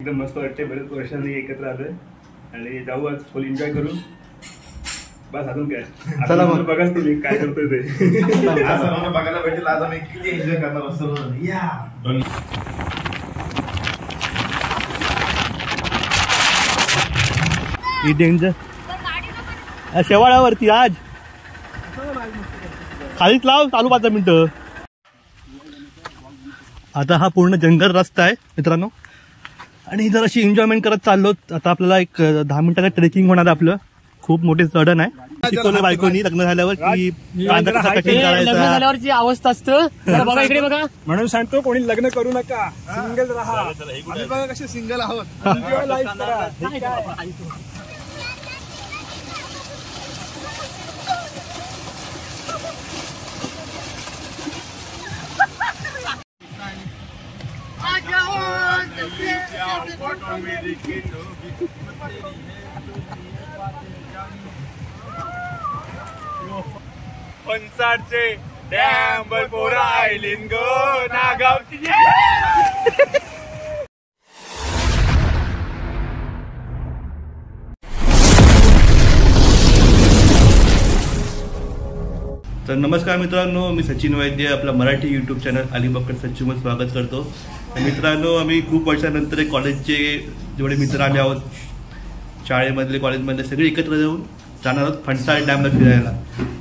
एकदम मस्त वाटते. बरेच वर्षांनी एकत्र आलोय आणि जाऊ आज फुल एन्जॉय करू. बस अजून काय, चला मग बघाच तुम्ही काय करतोय ते. आज सर्वांना बघायला भेटेल. आज आम्ही किती एन्जॉय करणार असतो. ही डेंजर शेवाळ्यावरती आज खालीच लाव, चालू 5 मिनिटं. आता हा पूर्ण जंगल रस्ता आहे मित्रांनो आणि जर अशी एन्जॉयमेंट करत चाललो. आता आपल्याला एक 10 मिनिटाचं ट्रेकिंग होणार आहे. आपलं खूप मोठे चढण आहे. शिकवलं बायकोनी लग्न झाल्यावर की लग्न झाल्यावरची अवस्था असतं. बघा इकडे बघा, म्हणून सांगतो कोणी लग्न करू नका, सिंगल राहा. आम्ही बघा कसे सिंगल आहोत. फणसाडचे डॅम पोरा आयलीन गो नागावची. तर नमस्कार मित्रांनो, मी सचिन वैद्य आपला मराठी यूट्यूब चॅनल अलिबागकडे सचिनवर स्वागत करतो. मित्रांनो, आम्ही खूप वर्षानंतर कॉलेजचे जेवढे मित्र आम्ही आहोत, शाळेमधले कॉलेजमधले सगळे एकत्र जाऊन जाणार आहोत फणसाड डॅमला फिरायला.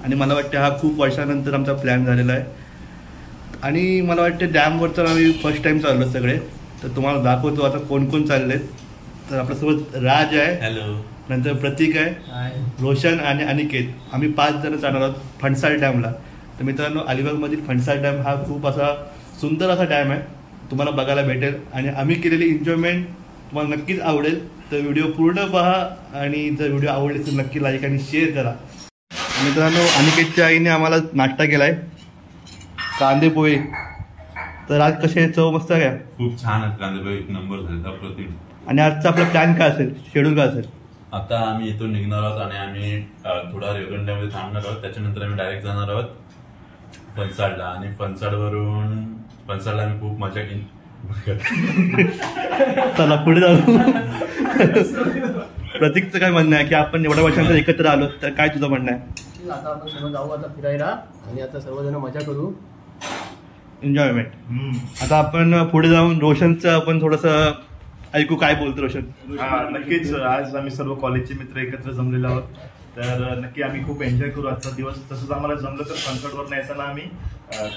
आणि मला वाटतं हा खूप वर्षानंतर आमचा प्लॅन झालेला आहे. आणि मला वाटतं डॅमवर तर आम्ही फर्स्ट टाईम चाललो सगळे. तर तुम्हाला दाखवतो आता कोण कोण चाललेत. तर आपल्यासोबत राज आहे, हॅलो, नंतर प्रतीक आहे, रोशन आणि अनिकेत. आम्ही 5 जण जाणार आहोत फणसाड डॅमला. तर मित्रांनो, अलिबागमधील फणसाड डॅम हा खूप असा सुंदर असा डॅम आहे, तुम्हाला बघायला भेटेल. आणि आम्ही केलेली एन्जॉयमेंट तुम्हाला नक्कीच आवडेल. तर व्हिडिओ पूर्ण पहा आणि जर व्हिडिओ आवडले तर नक्की लाईक आणि शेअर करा. मित्रांनो, अनिकेतच्या आईने आम्हाला नाश्ता केलाय, कांदे पोहे. तर आज कसे चव मस्त काय? खूप छान आहेत कांदे पोहे, एक नंबर झाले. आणि आजचा आपला प्लॅन काय असेल, शेड्यूल काय असेल? आता आम्ही इथून निघणार आहोत आणि आम्ही थोडा रेवदंड्यामध्ये थांबणार आहोत. त्याच्यानंतर आम्ही डायरेक्ट जाणार आहोत फणसाडला. आणि फणसाडला आम्ही खूप मजा केली. चला पुढे जाऊ. प्रतीकचं काय म्हणणं आहे की आपण एवढ्या वर्षांनंतर एकत्र आलो, तर काय तुझं म्हणणं आहे? आता आपण सर्व जाऊ आता फिरायला आणि आता सर्वजण मजा करू, एन्जॉयमेंट. आता आपण पुढे जाऊन रोशनचं आपण थोडंसं ऐकू, काय बोलतो रोशन? नक्कीच. आज आम्ही सर्व कॉलेजचे मित्र एकत्र जमलेलो आहोत. तर नक्की आम्ही खूप एन्जॉय करू आजचा दिवस. तसंच आम्हाला जमलं तर फणसाडवरून येताना आम्ही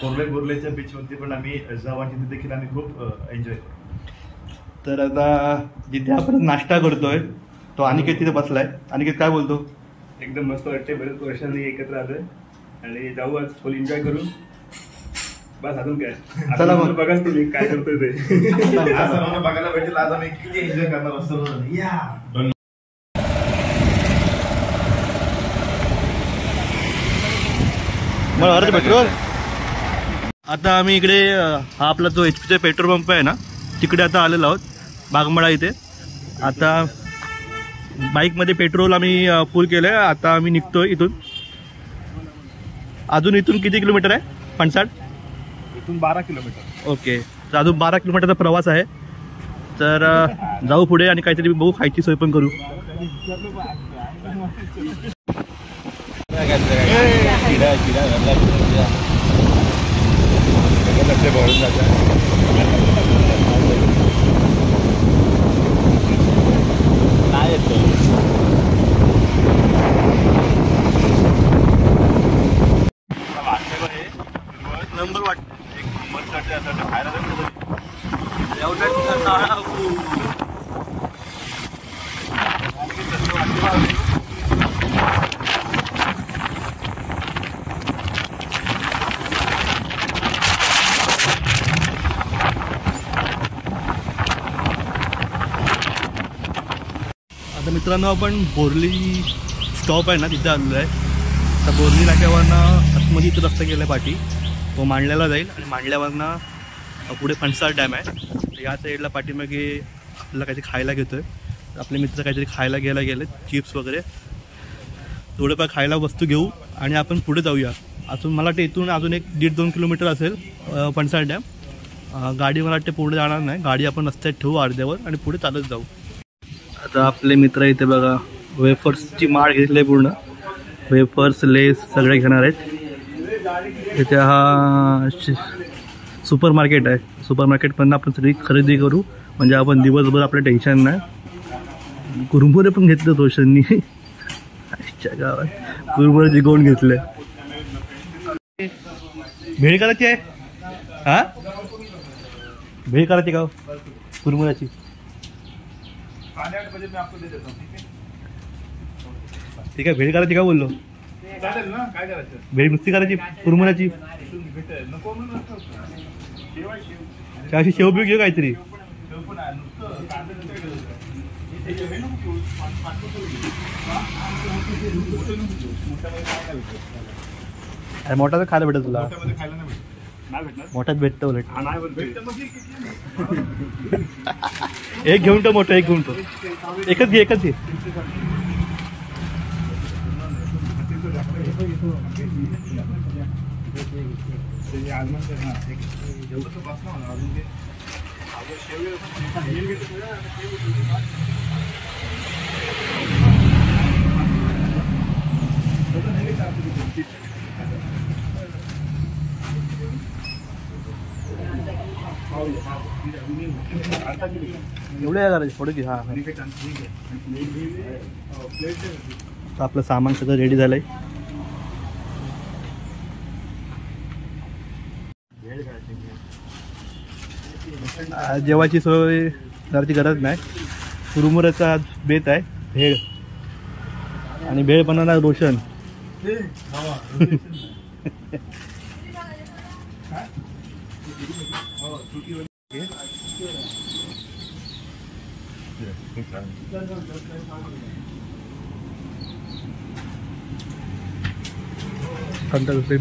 कोर्लेच्या बीचवरती पण आम्ही जाऊ आणि तिथे देखील आम्ही खूप एन्जॉय करू. तर आता जिथे आपण नाश्ता करतोय तो अनिकेत तिथे बसलाय. अनिकेत काय बोलतो? एकदम मस्त वाटते. बरेच वर्षांनी एकत्र आलोय आणि जाऊ आज फुल एन्जॉय करू. बस अजून काय, चला मग बघाच तुम्ही काय करतोय ते. आज सर्वांना बघायला भेटेल. आज आम्ही किती एन्जॉय करणार असतो. मला पेट्रोल. आता आम्ही इकडे हा आपला जो HP पेट्रोल पंप आहे ना, तिकडे आता आलेलो आहोत बागमळा इथे. आता बाईकमध्ये पेट्रोल आम्ही फुल केलंय. आता आम्ही निघतोय इथून. अजून इथून किती किलोमीटर आहे फणसाड? इथून 12 किलोमीटर. ओके, तर अजून 12 किलोमीटरचा प्रवास आहे. तर जाऊ पुढे आणि काहीतरी बघू, खायची सोय पण करू. नंबर वाटतं एक नंबर खायला आता मित्रांनो, आपण बोरली स्टॉप आहे ना, तिथे आलेलो आहे. तर बोरली नाक्यावरनं आतमध्ये इथं रस्ता गेला पाठी, तो मांडल्याला जाईल आणि मांडल्यावरनं पुढे फणसाड डॅम आहे. तर या साईडला पाठीमागे आपल्याला काहीतरी खायला घेतो आहे. आपले मित्र काहीतरी खायला घ्यायला गेले, चिप्स वगैरे थोडंफार खायला वस्तू घेऊ आणि आपण पुढे जाऊया. अजून मला वाटतं इथून अजून 1-1.5-2 किलोमीटर असेल फणसाड डॅम. गाडी मला वाटते पुढे जाणार नाही, गाडी आपण रस्त्यात ठेवू अर्ध्यावर आणि पुढे चालत जाऊ. आता आपले मित्र इथे बघा वेफर्सची माळ घेतली आहे, पूर्ण वेफर्स लेस सगळे घेणार आहेत. इथे हा सुपर मार्केट आहे, सुपर मार्केटमधून आपण सगळी खरेदी करू म्हणजे आपण दिवसभर आपलं टेन्शन नाही. कुरमुरे पण घेतलं रोशननी गावात, कुरमुरे जिगवून घेतले. भेळ करायची आहे, हा भेळ करायची का कुरमुऱ्याची? ठीक आहे, भेळ करायची का बोललो? भेळ नुसती करायची कुरमुऱ्याची, अशी शेव बिव घेऊ काहीतरी. मोठा तर खायला भेटत तुला, मोठ्यात भेटतं उलट. एक घेऊन तो मोठं, एक घेऊन तो, एकच घे एकच घे. एवढे करायचे थोडं की. हां आपलं सामान सगळं रेडी झालंय. जेवायची सोय करायची गरज नाही, कुरमुऱ्याचा बेत आहे. भेळ आणि भेळ बनवणार रोशन.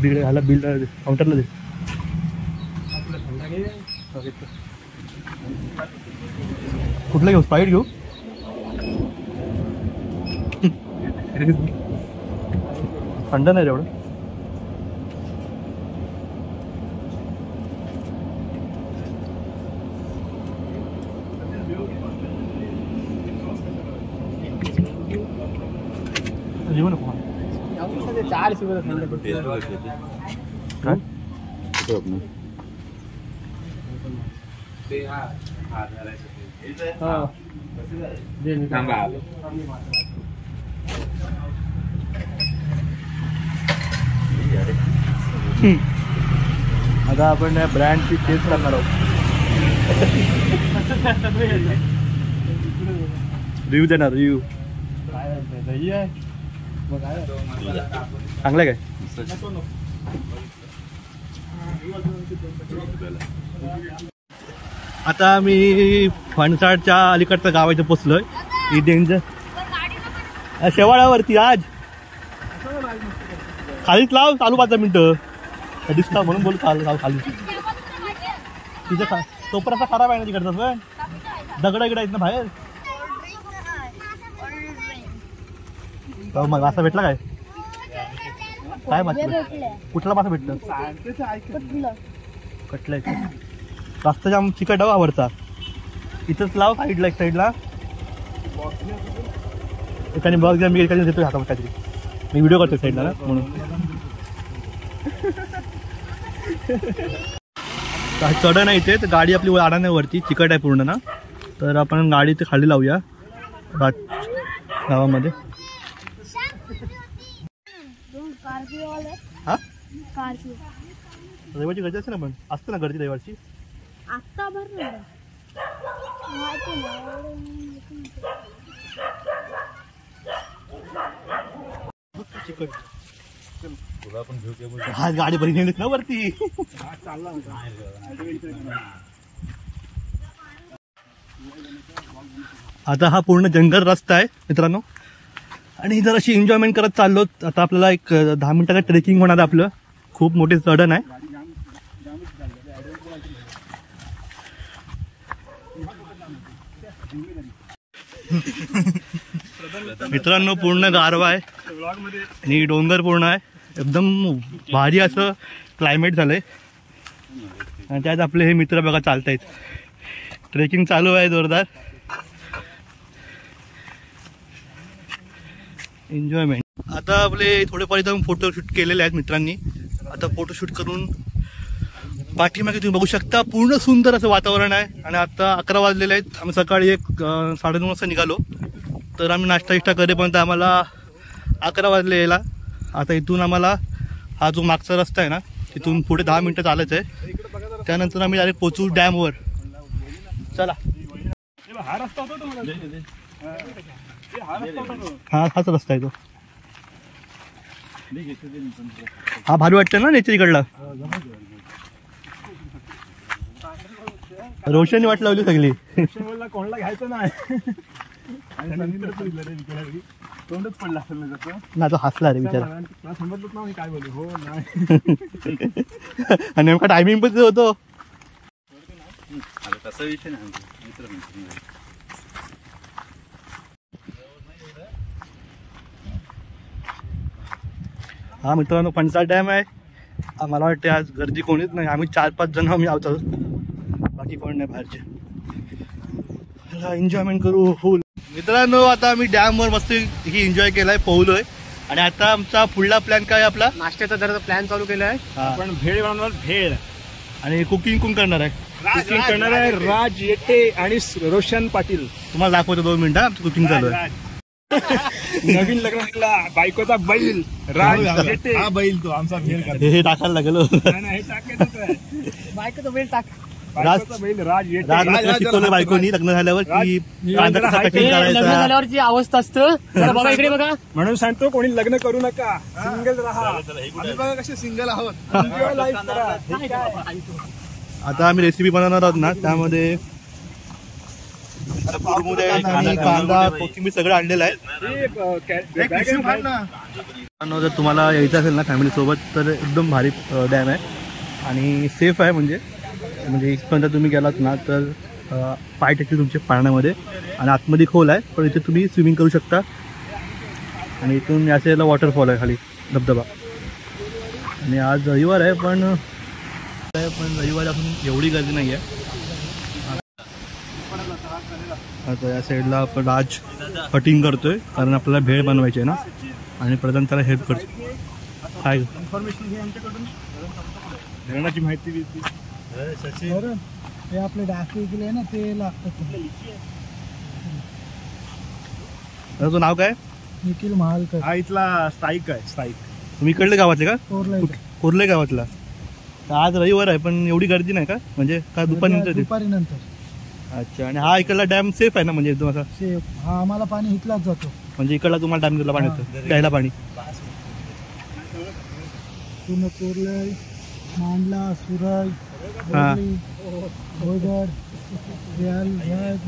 बिल ह्याला बिल काउंटरला दे. कुठलं घेऊ, स्प्राईट घेऊ? थंड नाही एवढं. जेवण नको 40 रुपये आता आपण या ब्रँडची टेस्ट करणार आहोत. रिव्ह्यू देणार, रिव्ह्यू चांगलं काय? आता मी फणसाडच्या अलीकडच्या गावाच्या पोचलोय. ही डेंजर शेवाळ्यावरती आज खालीच लाव, चालू 5 मिनिटं दिसता म्हणून बोल. खाली तिथे तोपर्यंत खराब आहे ना तिकडचं, पण दगड गिड आहेत ना बाहेर. मग मासा भेटला काय? काय मासा? कुठला मासा भेटलं? कटलाय. जास्त जाम चिकट आहे आवडता. इथंच लाव साईडला, एक साईडला एकाने बघ मी एकाने देतो हातामध्ये काहीतरी. मी व्हिडिओ करतो साईडला ना म्हणून. चढ नाही इथे, तर गाडी आपली अडाण्यावरती चिकट आहे पूर्ण ना, तर आपण गाडी ते खाली लावूया गावामध्ये. हा रविवारची गर्दी असते ना, पण असते ना गर्दी रविवारची. हा गाडी बरी नेलीत ना वरती. आता हा पूर्ण जंगल रस्ता आहे मित्रांनो, आणि जर अशी एन्जॉयमेंट करत चाललो. आता आपल्याला एक 10 मिनिटाचं ट्रेकिंग होणार आहे. आपलं खूप मोठे चढण आहे. मित्रांनो पूर्ण गारवा आहे आणि डोंगर पूर्ण आहे, एकदम भारी असं क्लायमेट झालंय. आणि त्यात आपले हे मित्र बघा चालतायत. ट्रेकिंग चालू आहे जोरदार. एन्जॉयमेंट. आता आपले थोडेफार इथं फोटोशूट केलेले आहेत मित्रांनी. आता फोटोशूट करून पाठीमागे तुम्ही बघू शकता पूर्ण सुंदर असं वातावरण आहे. आणि आता 11 वाजलेले आहेत. आम्ही सकाळी 9:30 वाजता निघालो. तर आम्ही नाश्ता करेपर्यंत आम्हाला 11 वाजले यायला. आता इथून आम्हाला हा जो मागचा रस्ता आहे ना तिथून पुढे 10 मिनटं चालत आहे. त्यानंतर आम्ही डायरेक्ट पोचू डॅमवर. चला. हाच रस्ता आहे तो. हा भारी वाटतं ना नेचर इकडला. रोशनने वाट लावली सगळी. कोणाला घ्यायचं नाही तोंडच पडला असेल ना तसं ना. तो हसला रे बिचारा. समजलंच ना मी काय बोलू. हो नाही. आणि नेमका टायमिंग पण होतो. तसा विषय नाही. हा मित्रांनो फणसाड डॅम आहे. मला वाटते आज गर्दी कोणीच नाही. आम्ही 4-5 जण आम्ही आहोत. बाकी कोण नाही बाहेरचे. एन्जॉयमेंट करू फुल. मित्रांनो आता आम्ही डॅमवर मस्त ही एन्जॉय केलाय, पोहलोय. आणि आता आमचा पुढला प्लॅन काय आपला नाश्त्याचा जरा प्लॅन चालू केला आहे. आपण भेळ बनवणार. भेळ आणि कुकिंग कोण करणार आहे? कुकिंग करणार आहे राज येटे आणि रोशन पाटील. तुम्हाला दाखवतो 2 मिनिटं. आमचं कुकिंग चालू आहे. नवीन लग्नातला बायकोचा बैल राज येटे. हा बैल तो आमचा भेळ हे टाकायला लागलो. बायकोचा बैल टाक. शिकवलं बायकोनी लग्न झाल्यावर की कटिंग झाल्यावरची अवस्था असतं. बघा इकडे बघा. म्हणून सांगतो कोणी लग्न करू नका. सिंगल राहा. बघा कसे सिंगल आहोत. आता आम्ही रेसिपी बनवणार आहोत ना त्यामध्ये कांदा कोथिंबीर सगळं आणलेलं आहे. जर तुम्हाला यायचं असेल ना फॅमिली सोबत तर एकदम भारी डॅम आहे आणि सेफ आहे. म्हणजे इथपर्यंत तुम्ही गेलात ना तर पाय टाकतील तुमच्या पाण्यामध्ये आणि आतमध्ये खोल आहे. पण इथे तुम्ही स्विमिंग करू शकता. आणि इथून या साईडला वॉटरफॉल आहे खाली धबधबा. आणि आज रविवार आहे पण रविवारी आपण एवढी गर्दी नाही आहे. आता या साईडला आपण राज कटिंग करतोय कारण आपल्याला भेळ बनवायची आहे ना. आणि प्रधान त्याला हेल्प करतो. काय इन्फॉर्मेशन घे आमच्याकडून. भेळाची माहिती देते. हे आपले डाके केले ना ते लागतात. तुझं नाव काय? निखिल महालकर. हा इथला स्थायिक आहे. स्थायिक. तुम्ही इकडले गावातले का? कोरले गावातला. आज रविवार आहे पण एवढी गर्दी नाही का? म्हणजे का दुपारी नंतर? अच्छा. आणि हा इकडला डॅम सेफ आहे ना? म्हणजे एकदम असा सेफ. हा आम्हाला पाणी इथलाच जातो. म्हणजे इकडला तुम्हाला डॅम पाणी येतं प्यायला पाणी. पूर्ण कोरले मांडला सुरई भोयगड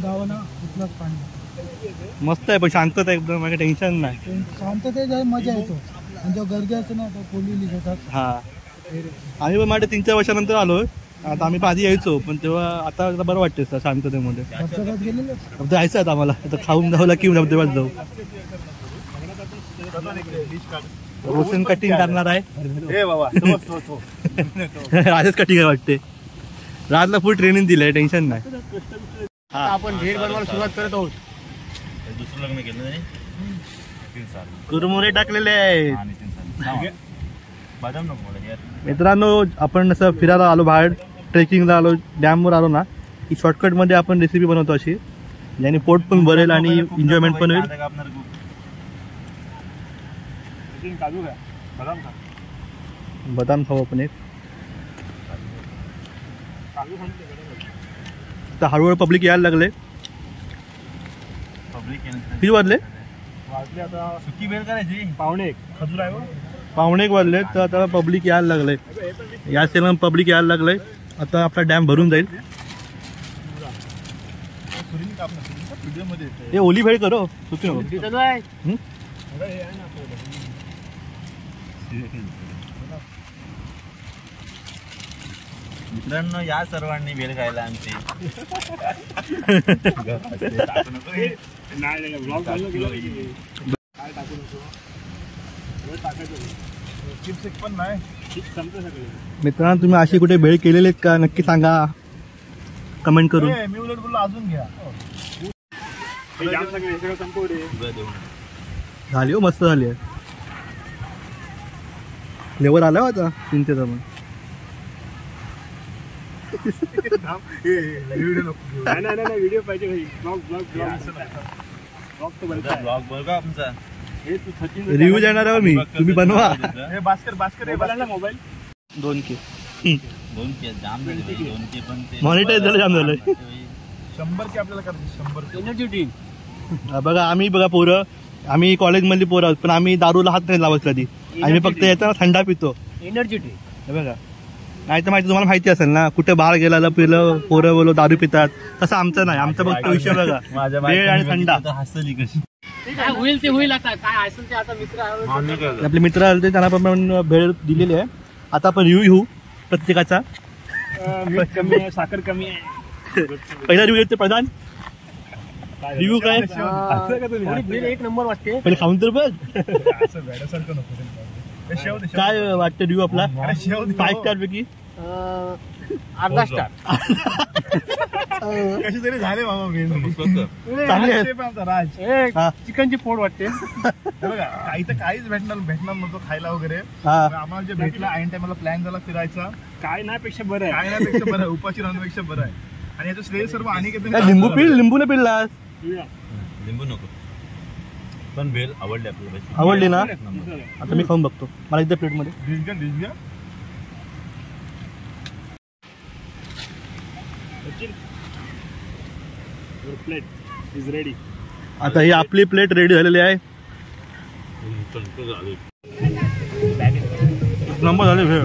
गावांना इथलाच पाणी. मस्त आहे पण शांतता एकदम. काही टेन्शन नाही. शांततेत मजा येतो. म्हणजे गर्दी असते ना पोलिली घेतात. हा आम्ही पण माझ्या 3-4 वर्षानंतर आलोय. आता आम्ही आधी यायचो पण तेव्हा आता बरं वाटते शांततेमध्ये. जायचं आता आम्हाला. आता खाऊन जाऊला की धबधब्यात जाऊ. रोशन कटिंग करणार आहे. आजच कटिंग आहे वाटते. राजला फुल ट्रेनिंग दिलंय. टेन्शन नाही. आपण भेळ बनवायला सुरुवात करत आहोत. दुसरं लग्न केलं नाही. कुरमुरे टाकलेले आहेत. मित्रांनो आपण असं फिरायला आलो बाहेर ट्रेकिंगला आलो डॅमवर आलो ना की शॉर्टकटमध्ये आपण रेसिपी बनवतो अशी ज्याने पोट पण भरेल आणि एन्जॉयमेंट पण होईल. बदाम खाऊ आपण एक. तर हळूहळू पब्लिक यायला लागले. किती वाजले? सुकी भेळ करायची. पावणे 1 वाजले. तर आता पब्लिक यायला लागले. या सेला पब्लिक यायला लागले. आता आपला डॅम भरून जाईल. हे ओली भेळ करो सुकी नको. मित्रांनो या सर्वांनी भेळ खायला आमची. चिप्स एक पण नाही, चिप्स संपले सगळे. मित्रांनो तुम्ही अशी कुठे भेळ केलेली आहेत का नक्की सांगा कमेंट करून. मी उलट बोललो अजून घ्या. सगळे संपव रे. झाली हो, मस्त झाली आहे. फ्लेवर आला होता चिंचेचा पण. नाही व्हिडिओ पाहिजे रिव्ह्यू देणार आहे मी, तुम्ही बनवा. भास्कर मोबाईल 2K जाम झाले 2K पण ते मॉनिटाईज झालं, जाम झालंय. 100K आपल्याला करायचं. 100 एनर्जी ड्रिंक. बघा आम्ही बघा पोरं, आम्ही कॉलेजमधली पोरं आहोत पण आम्ही दारूला हात नाही लावत कधी. आम्ही फक्त येताना थंडा पितो. एनर्जी ड्रिंक हे बघा, नाही तर माहिती तुम्हाला माहिती असेल ना, कुठे बाहेर गेला पिलं पोरं बोलो दारू पितात, तसं आमचं नाही. आमचं फक्त विषय बघा भेळ आणि थंडा. हसली कशी होईल ते होईल. आता काय असेल ते आता मित्र आपले मित्र आले ते त्यांना पण भेळ दिलेली आहे. आता आपण रिव्ह्यू घेऊ प्रत्येकाचा. मीठ कमी आहे, साखर कमी आहे. पहिला रिव्ह्यू येते प्रधान. रिव्ह्यू काय एक नंबर वाटते. पहिले खाऊन तर बघ असं वेड्यासारखं नको. काय वाटतं रिव्ह्यू आपला. 5 स्टार पैकी अर्धा स्टार. कशी तरी झाले राज. चिकनची फोड वाटते. बघा काही तर काहीच भेटणार नव्हतं खायला वगैरे. आम्हाला जे भेटलं ऐन टायमाला प्लॅन झाला फिरायचा. काय नाही पेक्षा बरं आहे, काय नाही पेक्षा बरं आहे, उपाशी राहण्यापेक्षा बरं आहे. आणि याचं श्रेय सर्व आणि लिंबू पिल, लिंबू नाही पिल्ला. लिंबू नको पण भेल आवडली आपल्याला. आवडली ना. आता मी खाऊन बघतो. मला एकदा प्लेट मध्ये डिस्गा प्लेट इज रेडी. आता ही आपली प्लेट रेडी झालेली आहे. नंबर झाले भेळ.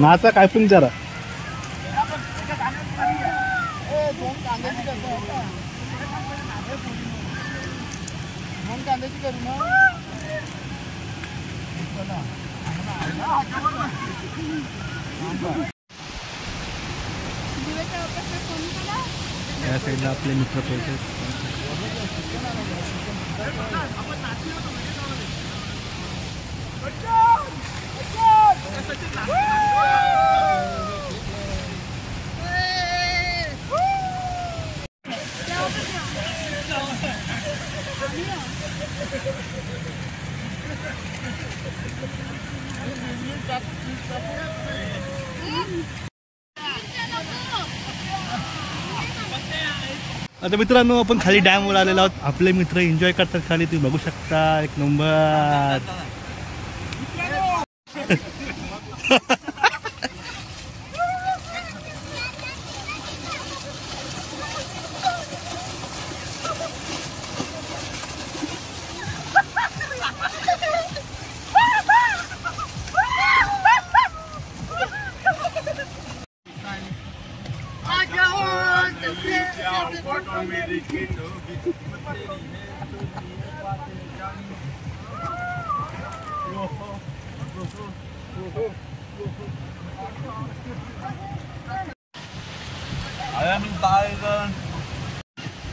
नाचा काय पण जरा. या साईडला आपले मित्र पोहोचले. आता मित्रांनो आपण खाली डॅम वर आलेलो आहोत. आपले मित्र एन्जॉय करतात खाली, तुम्ही बघू शकता. एक नंबर.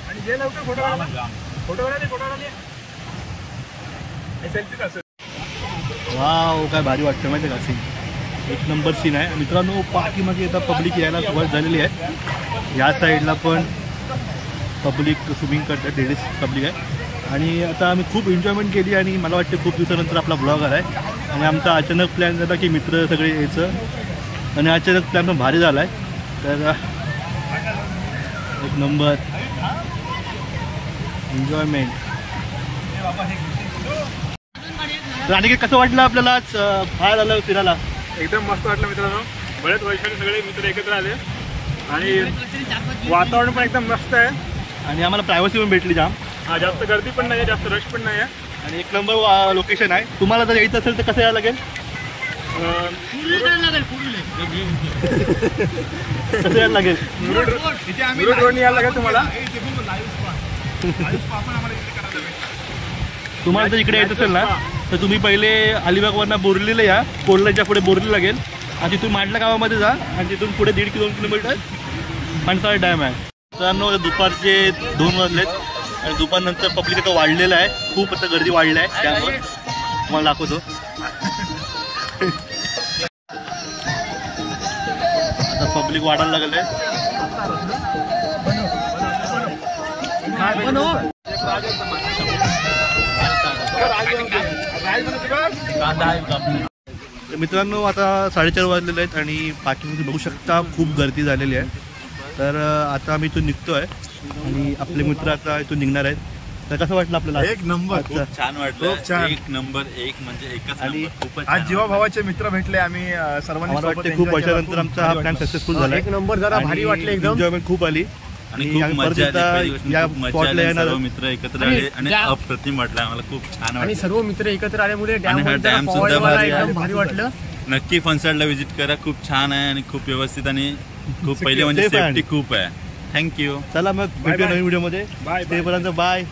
आणि जे लवकर फोटो वाव काय भारी वाटतं माहिती का सीन. एक नंबर सीन आहे मित्रांनो. पाठीमागे आता पब्लिक यायला सुरुवात झालेली आहे. या साईडला पण पब्लिक स्विमिंग करतात, लेडीज पब्लिक आहे. आणि आता आम्ही खूप एन्जॉयमेंट केली आणि मला वाटतं खूप दिवसानंतर आपला ब्लॉग आला आहे. आणि आमचा अचानक प्लॅन झाला की मित्र सगळे यायचं आणि अचानक प्लॅन पण भारी झाला आहे. तर एक नंबर एन्जॉयमेंट. तर आणि कसं वाटलं आपल्याला आज बाहेर आलं फिरायला. एकदम मस्त वाटलं मित्रांनो. बरेच वर्षाने सगळे मित्र एकत्र आले आणि वातावरण पण एकदम मस्त आहे आणि आम्हाला प्रायव्हसी पण भेटली जाम. हा जास्त गर्दी पण नाही, जास्त रश पण नाही. आणि एक नंबर लोकेशन आहे. तुम्हाला जर यायचं असेल तर कसं यायला लागेल? कसं यायला लागेल? तुम्हाला तुम्हाला जर इकडे यायचं असेल ना तर तुम्ही पहिले अलिबागवरनं बोरलीला या. कोल्हाच्या पुढे बोरली लागेल आणि तिथून मांडला गावामध्ये जा आणि तिथून पुढे 1.5-2 किलोमीटर फणसाळ डॅम आहे. मित्रांनो दुपारचे 2 वाजलेत आणि दुपारनंतर पब्लिक आता वाढलेलं आहे. खूप आता गर्दी वाढली आहे. त्यामुळे तुम्हाला दाखवतो. आता पब्लिक वाढायला लागलं आहे. मित्रांनो आता 4:30 वाजलेले आहेत आणि पार्किंग बघू शकता खूप गर्दी झालेली आहे. तर आता आम्ही इथून निघतोय आणि आपले मित्र आता इथून निघणार आहेत. तर कसं वाटलं आपल्याला? एक नंबर. खूप छान वाटलं. खूप छान. एक नंबर, एक म्हणजे एकच आणि नंबर. खूपच आज जीवा भावाचे मित्र भेटले. आम्ही सर्वांनी मला सोबत वाटते खूप enjoy केला. वर्षानंतर आमचा हा प्लॅन सक्सेसफुल झाला. एक नंबर. जरा भारी वाटले एकदम. एन्जॉयमेंट खूप आली आणि आणि खूप आम्ही मजा परत आली. एकदा पहिली गोष्ट या खूप मजा स्पॉटला आली. येणार सर्व आहोत. मित्र एकत्र आले आणि अप्रतिम वाटलं आम्हाला. खूप छान आणि वाटलं. सर्व मित्र एकत्र आल्यामुळे आणि हा डॅम सुद्धा भारी आहे. एकदम भारी वाटलं. नक्की फनसाडला व्हिजिट करा. खूप छान आहे आणि खूप व्यवस्थित आणि खूप पहिले म्हणजे safe आहे. सेफ्टी खूप आहे. थँक्यू. चला मग भेटूया नवीन व्हिडिओमध्ये. बाय. तेपर्यंत बाय.